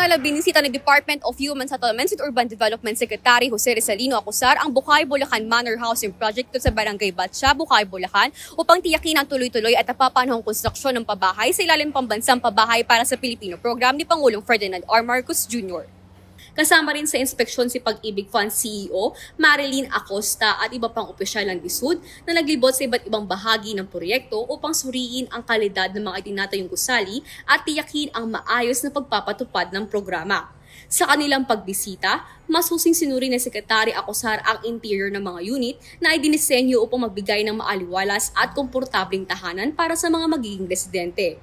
Samantala, binisita ng Department of Human Settlements and Urban Development Secretary Jose Rizalino Acosar ang Bukay, Bulacan Manor Housing Project sa Barangay Batsia, Bukay, Bulacan upang tiyakin ang tuloy-tuloy at napapanahong konstruksyon ng pabahay sa ilalim pambansang pabahay para sa Pilipino program ni Pangulong Ferdinand R. Marcos Jr. Kasama rin sa inspeksyon si Pag-ibig Fund CEO Marilyn Acosta at iba pang opisyal ng DSUD na naglibot sa iba't ibang bahagi ng proyekto upang suriin ang kalidad ng mga itinatayong gusali at tiyakin ang maayos na pagpapatupad ng programa. Sa kanilang pagbisita, masusing sinuri ni Secretary Acosar ang interior ng mga unit na idinisenyo upang magbigay ng maaliwalas at komportabling tahanan para sa mga magiging residente.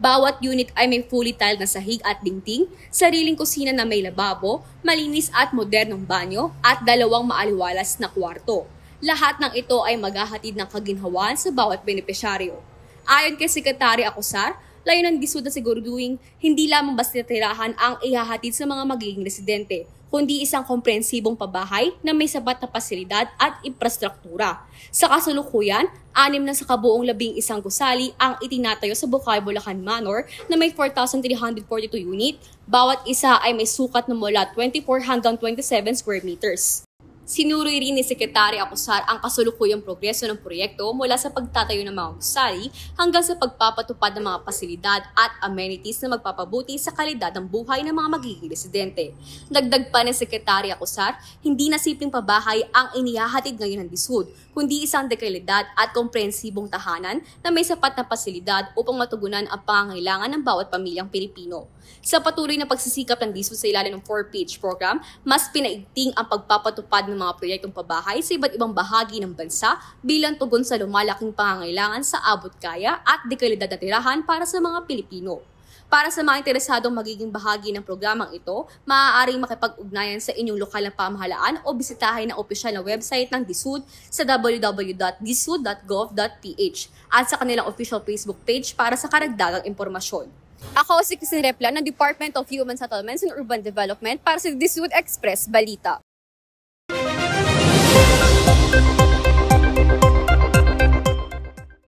Bawat unit ay may fully tiled na sahig at dingding, sariling kusina na may lababo, malinis at modernong banyo, at dalawang maaliwalas na kwarto. Lahat ng ito ay maghahatid ng kaginhawaan sa bawat benepisyaryo. Ayon kay Secretary Acosar, layunin ng DSUD na siguraduhin hindi lamang basta tirahan ang ihahatid sa mga magiging residente, kundi isang komprehensibong pabahay na may sapat na pasilidad at infrastruktura. Sa kasalukuyan, 6 na sa kabuong 11 gusali ang itinatayo sa Bukay, Bulacan Manor na may 4,342 unit. Bawat isa ay may sukat na mula 24 hanggang 27 square meters. Sinuri rin ni Secretary Acosar ang kasalukuyang progreso ng proyekto mula sa pagtatayo ng mga gusali hanggang sa pagpapatupad ng mga pasilidad at amenities na magpapabuti sa kalidad ng buhay ng mga magiging residente. Dagdag pa ni Secretary Acosar, hindi na simpleng pabahay ang inihahatid ngayon ng DSUD, kundi isang dekalidad at komprehensibong tahanan na may sapat na pasilidad upang matugunan ang pangangailangan ng bawat pamilyang Pilipino. Sa patuloy na pagsisikap ng DSUD sa ilalim ng 4PH program, mas pinaigting ang pagpapatupad ng mga proyektong pabahay sa iba't ibang bahagi ng bansa bilang tugon sa lumalaking pangangailangan sa abot kaya at dekalidad na tirahan para sa mga Pilipino. Para sa mga interesadong magiging bahagi ng programang ito, maaaring makipag-ugnayan sa inyong lokal na pamahalaan o bisitahin ang opisyal na website ng DSUD sa www.dsud.gov.ph at sa kanilang official Facebook page para sa karagdagang impormasyon. Ako si Christine Replan ng Department of Human Settlements and Urban Development para sa DSUD Express Balita.